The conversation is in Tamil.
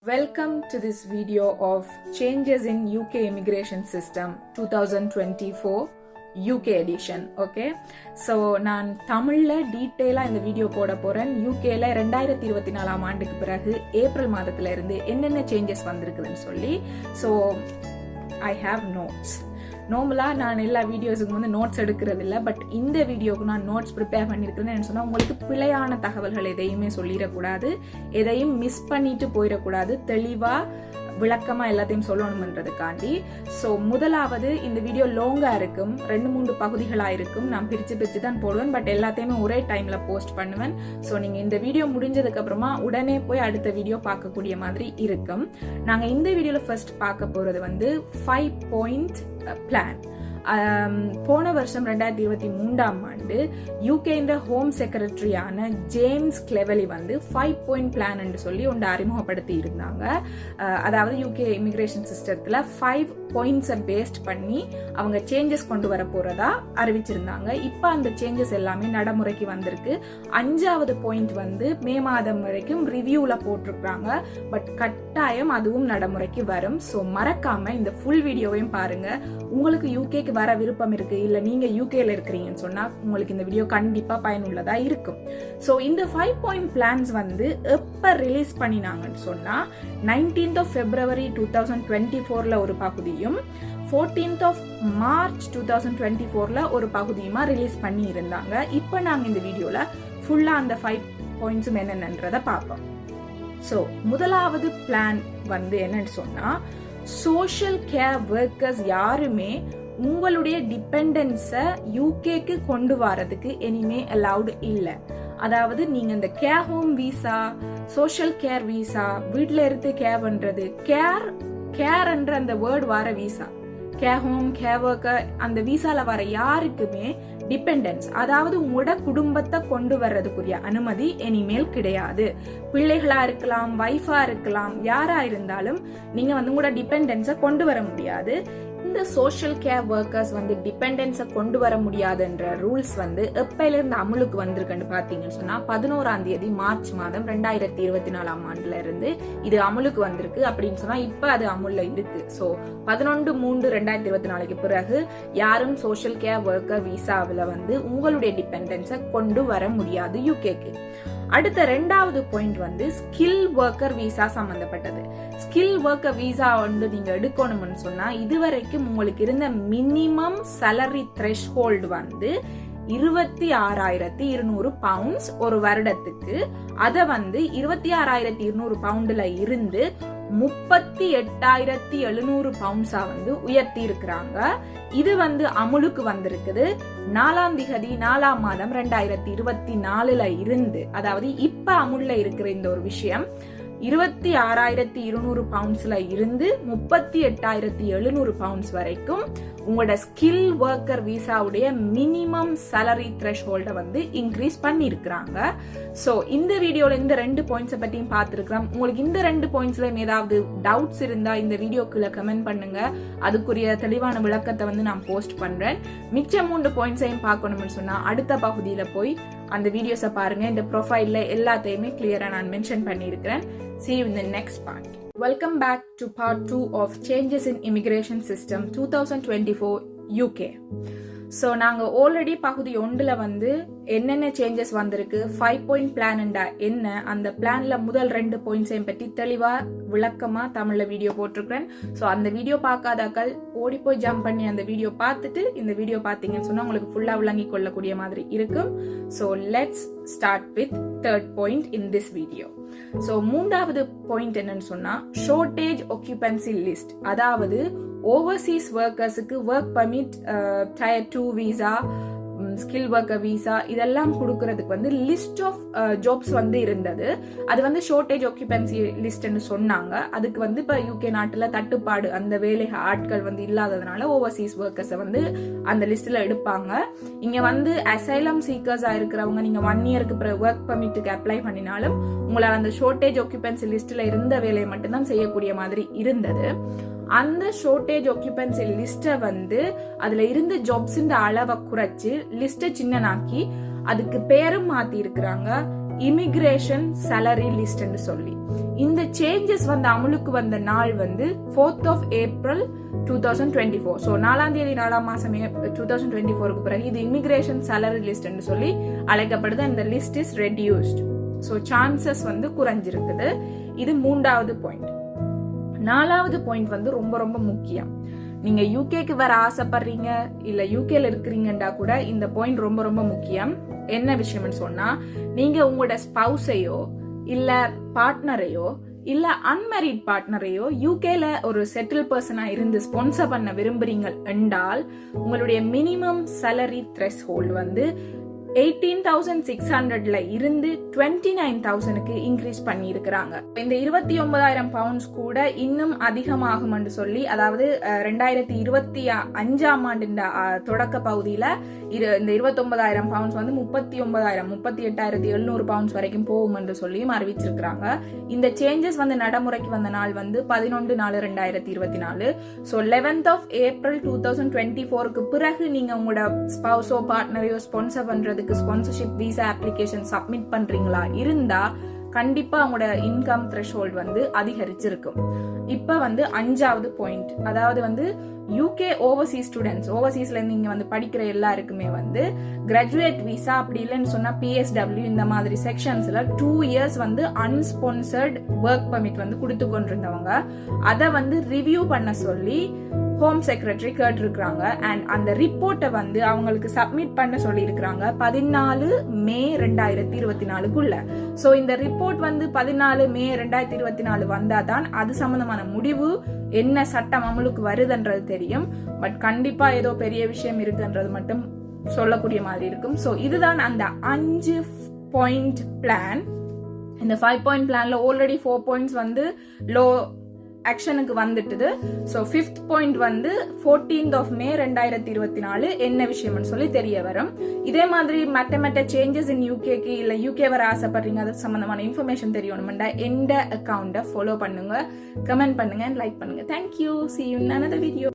Welcome to this video of Changes in UK Immigration System 2024 UK edition. Okay, so நான் தமிழ்ல டீடைலா இந்த வீடியோ போட போறேன். UKல 2024ஆம் ஆண்டுக்கு பிறகு ஏப்ரல் மாதத்துல இருந்து என்னென்ன சேஞ்சஸ் வந்திருக்குதுன்னு சொல்லி. So I have notes. நார்மலாக நான் எல்லா வீடியோஸுக்கு வந்து நோட்ஸ் எடுக்கிறது இல்லை, பட் இந்த வீடியோவுக்கு நான் நோட்ஸ் ப்ரிப்பேர் பண்ணியிருக்கிறேன்னு சொன்னால் உங்களுக்கு பிழையான தகவல்கள் எதையுமே சொல்லிடக்கூடாது, எதையும் மிஸ் பண்ணிட்டு போயிடக்கூடாது, தெளிவாக விளக்கமாக எல்லாத்தையும் சொல்லணுன்றதுக்காண்டி. ஸோ முதலாவது இந்த வீடியோ லாங்காக இருக்கும், 2-3 பகுதிகளாக இருக்கும். நான் பிரித்து தான் போடுவேன், பட் எல்லாத்தையுமே ஒரே டைமில் போஸ்ட் பண்ணுவேன். ஸோ நீங்கள் இந்த வீடியோ முடிஞ்சதுக்கப்புறமா உடனே போய் அடுத்த வீடியோ பார்க்கக்கூடிய மாதிரி இருக்கும். நாங்கள் இந்த வீடியோவில் ஃபர்ஸ்ட் பார்க்க போகிறது வந்து 5 பாயிண்ட் பிளான். போன வருஷம் 2023ஆம் ஆண்டு யூகேன்ற ஹோம் செக்ரட்டரியான ஜேம்ஸ் கிளெவலி வந்து 5 பாயிண்ட் பிளான் என்று சொல்லி ஒன்று அறிமுகப்படுத்தி இருந்தாங்க. அதாவது யூகே இமிகிரேஷன் சிஸ்டத்தில் 5 பாயிண்ட்ஸை பேஸ்ட் பண்ணி அவங்க சேஞ்சஸ் கொண்டு வர போறதா அறிவிச்சிருந்தாங்க. இப்போ அந்த சேஞ்சஸ் எல்லாமே நடைமுறைக்கு வந்திருக்கு. 5வது பாயிண்ட் வந்து மே மாதம் வரைக்கும் ரிவ்யூல போட்டிருக்காங்க, பட் கட்டாயம் அதுவும் நடைமுறைக்கு வரும். ஸோ மறக்காம இந்த ஃபுல் வீடியோவையும் பாருங்க. உங்களுக்கு யூகேக்கு வர விருப்பம் இருக்கு, இல்ல நீங்க யூகேல இருக்கிறீங்கன்னு சொன்னா உங்களுக்கு இந்த வீடியோ கண்டிப்பா பயனுள்ளதா இருக்கும். ஸோ இந்த 5 பாயிண்ட் பிளான்ஸ் வந்து எப்ப ரிலீஸ் பண்ணினாங்கன்னு சொன்னா 19th of February 2024ல ஒரு பகுதியும் 14th of March 2024ல ஒரு பகுதியுமா ரிலீஸ் பண்ணி இருந்தாங்க. இப்போ நாங்க இந்த வீடியோல ஃபுல்லா அந்த 5 பாயிண்ட்ஸும் என்னென்னன்றத பார்ப்போம். ஸோ முதலாவது பிளான் வந்து என்னன்னு சொன்னா, சோஷியல் கேர் ஒர்க்கர்ஸ் யாருமே உங்களுடைய டிபெண்டன்ஸை யூகேக்கு கொண்டு வரதுக்கு இனிமே அலவுட் இல்லை. அதாவது நீங்க இந்த care home visa, social care visa, வீட்டில இருந்து கேர் பண்றது, கேர் என்ற அந்த வேர்டு வர visa, care home, care worker, அந்த வீசால வர யாருக்குமே டிபெண்டன்ஸ், அதாவது உங்களோட குடும்பத்தை கொண்டு வர்றதுக்குரிய அனுமதி இனிமேல் கிடையாது. பிள்ளைகளா இருக்கலாம், வைஃபா இருக்கலாம், யாரா இருந்தாலும் நீங்க வந்து உங்களோட டிபெண்டன்ஸை கொண்டு வர முடியாது. இந்த சோஷியல் கேர் ஒர்க்கர்ஸ் வந்து டிபெண்டன்ஸை கொண்டு வர முடியாதுன்ற ரூல்ஸ் வந்து எப்பையில இருந்து அமலுக்கு வந்திருக்குன்னு பாத்தீங்கன்னு சொன்னா 11ஆம் தேதி மார்ச் மாதம் 2024ஆம் ஆண்டுல இருந்து இது அமலுக்கு வந்திருக்கு. அப்படின்னு சொன்னா இப்ப அது அமுல்ல இருக்கு. ஸோ 11/3/2024க்கு பிறகு யாரும் சோஷியல் கேர் ஒர்க்கர் விசாவில் வந்து உங்களுடைய டிபெண்டன்ஸை கொண்டு வர முடியாது யூகேக்கு. அடுத்த 2வது பாயிண்ட் வந்து ஸ்கில் ஒர்க்கர் விசா சம்பந்தப்பட்டது. ஸ்கில் ஒர்க்கர் விசா வந்து நீங்க எடுக்கணும்னு சொன்னா இதுவரைக்கும் உங்களுக்கு இருந்த மினிமம் salary threshold வந்து 26,200 பவுண்ட்ஸ் ஒரு வருடத்துக்கு. அதை வந்து 26,200 பவுண்டுல இருந்து 38,700 பவுண்ட்ஸா வந்து உயர்த்தி இருக்கிறாங்க. இது வந்து அமுலுக்கு வந்திருக்குது 4ஆம் தேதி 4ஆம் மாதம் 2024ல இருந்து. அதாவது இப்ப அமுல்ல இருக்கிற இந்த ஒரு விஷயம் 26,200 பவுண்ட்ஸ்ல இருந்து 38,700 பவுண்ட்ஸ் வரைக்கும் உங்களோட ஸ்கில் ஒர்க்கர் விசாவுடைய மினிமம் salary threshold வந்து இன்க்ரீஸ் பண்ணிருக்கிறாங்க. ஸோ இந்த வீடியோல இந்த 2 பாயிண்ட்ஸை பற்றியும் பார்த்துருக்கிறோம். உங்களுக்கு இந்த 2 பாயிண்ட்ஸ்லயும் ஏதாவது டவுட்ஸ் இருந்தா இந்த வீடியோக்குள்ள கமெண்ட் பண்ணுங்க, அதுக்குரிய தெளிவான விளக்கத்தை வந்து நான் போஸ்ட் பண்றேன். மிச்சம் 3 பாயிண்ட்ஸையும் பார்க்கணும்னு சொன்னா அடுத்த பகுதியில போய் அந்த வீடியோஸை பாருங்க. இந்த ப்ரொஃபைல்ல எல்லாத்தையுமே கிளியரா நான் மென்ஷன் பண்ணியிருக்கிறேன். See you in the next part. Welcome back to part 2 of Changes in Immigration System 2024 UK. So நாங்கள் ஆல்ரெடி பகுதி 1ல வந்து என்னென்ன சேஞ்சஸ் வந்திருக்கு, 5 பாயிண்ட் பிளான் என்ன, அந்த பிளான்ல முதல் 2 பாயிண்ட்ஸையும் பற்றி தெளிவாக விளக்கமாக தமிழில் வீடியோ போட்டிருக்கிறேன். ஸோ அந்த வீடியோ பார்க்காதாக்கள் ஓடி போய் ஜம்ப் பண்ணி அந்த வீடியோ பார்த்துட்டு இந்த வீடியோ பார்த்தீங்கன்னு சொன்னால் உங்களுக்கு ஃபுல்லாக விளங்கி கொள்ளக்கூடிய மாதிரி இருக்கும். So let's start with 3rd point in this video. So 3வது பாயிண்ட் என்னன்னு சொன்னா ஷார்டேஜ் ஆக்குபென்சி லிஸ்ட். அதாவது ஓவர்சீஸ் ஒர்க்கர்ஸுக்கு work permit, tier 2 visa, skill worker visa இதெல்லாம் கொடுக்கறதுக்கு வந்து லிஸ்ட் ஆஃப் ஜாப்ஸ் வந்து இருந்தது. அது வந்து ஷார்டேஜ் ஆக்குபென்சி லிஸ்ட்னு சொன்னாங்க. அதுக்கு வந்து இப்போ யூகே நாட்டில் தட்டுப்பாடு, அந்த வேலை ஆட்கள் வந்து இல்லாததுனால ஓவர்சீஸ் ஒர்க்கர்ஸை வந்து அந்த லிஸ்ட்ல எடுப்பாங்க. இங்க வந்து அசைலம் சீக்கர்ஸா இருக்கிறவங்க நீங்க 1 இயருக்கு பிறகு ஒர்க் பர்மிட்டுக்கு அப்ளை பண்ணினாலும் உங்களால் அந்த ஷார்டேஜ் ஆக்குபென்சி லிஸ்ட்ல இருந்த வேலையை மட்டும்தான் செய்யக்கூடிய மாதிரி இருந்தது. அந்த ஷார்டேஜ் ஆக்குபென்சி லிஸ்ட்டை வந்து அதுல இருந்த ஜாப்ஸ் அளவை குறைச்சு லிஸ்ட்டை சின்னனாக்கி அதுக்கு பேரும் மாத்தி இருக்கிறாங்க. இமிகிரேஷன் salary list ன்னு சொல்லி. இந்த சேஞ்சஸ் வந்து அமலுக்கு வந்த நாள் வந்து 4th of April 2024. ஸோ 4ஆம் தேதி 4ஆம் மாசம் 2024க்கு பிறகு இது இமிகிரேஷன் salary list ன்னு சொல்லி அழைக்கப்படுது. அந்த list is reduced. So chances வந்து குறைஞ்சிருக்குது. இது 3வது பாயிண்ட். 4வது பாயிண்ட் வந்து ரொம்ப ரொம்ப முக்கியம். நீங்க யூகேக்கு வர ஆசைப்படுறீங்க இல்ல யூகேல இருக்கிறீங்கன்றா கூட இந்த பாயிண்ட் ரொம்ப ரொம்ப முக்கியம். என்ன விஷயம்னு சொன்னா, நீங்க உங்களோட ஸ்பௌஸையோ இல்ல பார்ட்னரையோ இல்ல அன்மேரிட் பார்ட்னரையோ யூகேல ஒரு செட்டில் பர்சனா இருந்து ஸ்பான்சர் பண்ண விரும்புறீங்க என்றால் உங்களுடைய மினிமம் salary threshold வந்து 18,600ல இருந்து 29,000க்கு இன்க்ரீஸ் பண்ணி இருக்கிறாங்க. இந்த 29,000 பவுண்ட்ஸ் கூட இன்னும் அதிகமாகும் என்று சொல்லி, அதாவது 2025ஆம் ஆண்டு தொடக்க பகுதியில இந்த 29,000 பவுண்ட்ஸ் வந்து 38,700 பவுண்ட்ஸ் வரைக்கும் போகும் என்று சொல்லி அறிவிச்சிருக்கிறாங்க. இந்த சேஞ்சஸ் வந்து நடைமுறைக்கு வந்த நாள் வந்து 11/4/2024. ஸோ 11th of April 2024க்கு பிறகு நீங்க உங்களோட ஸ்பௌஸோ பார்ட்னரையோ ஸ்பான்சர் பண்றதுக்கு ஸ்பான்சர்ஷிப் விசா அப்ளிகேஷன் சப்மிட் பண்றீங்களா இருந்தா கண்டிப்பா உங்களோட இன்கம் த்ரெஷோல்ட் வந்து அதிகரிச்சிருக்கும். இப்ப வந்து 5வது பாயிண்ட், அதாவது வந்து யூகே ஓவர்சீஸ் ஸ்டூடெண்ட்ஸ், ஓவர்சீஸ்ல இருந்து இங்க வந்து படிக்கிற எல்லாருக்குமே வந்து கிராஜுவேட் விசா அப்படி இல்லைன்னு சொன்னா PSW இந்த மாதிரி செக்ஷன்ஸ்ல 2 years வந்து அன்ஸ்பான்சர்ட் ஒர்க் பர்மிட் வந்து கொடுத்து கொண்டிருந்தவங்க அதை வந்து ரிவ்யூ பண்ண சொல்லி ஹோம் செக்ரட்டரி கேட்டிருக்கிறாங்க. அண்ட் அந்த ரிப்போர்ட்டை வந்து அவங்களுக்கு சப்மிட் பண்ண சொல்லி இருக்கிறாங்க 14 மே 2024க்குள்ள. ஸோ இந்த ரிப்போர்ட் வந்து 14 மே 2024 வந்தாதான் அது சம்பந்தமான முடிவு என்ன சட்டம் அமலுக்கு வருதுன்றது தெரியும். பட் கண்டிப்பா ஏதோ பெரிய விஷயம் இருக்குன்றது மட்டும் சொல்லக்கூடிய மாதிரி இருக்கும். ஸோ இதுதான் அந்த 5 பாயிண்ட் பிளான். இந்த 5 பாயிண்ட் பிளான்ல ஆல்ரெடி 4 பாயிண்ட்ஸ் வந்து லோ ஆக்ஷனுக்கு வந்துட்டுது. ஸோ 5th பாயிண்ட் வந்து 14th of May 2024 என்ன விஷயம்னு சொல்லி தெரிய வரும். இதே மாதிரி மற்ற சேஞ்சஸ் இன் யூகேக்கு இல்ல யூகே வர ஆசைப்படுறீங்க, அது சம்பந்தமான இன்ஃபர்மேஷன் தெரியணும்னா எந்த அக்கௌண்ட்டை ஃபாலோ பண்ணுங்க, கமெண்ட் பண்ணுங்க, லைக் பண்ணுங்க. Thank you. See you in another video.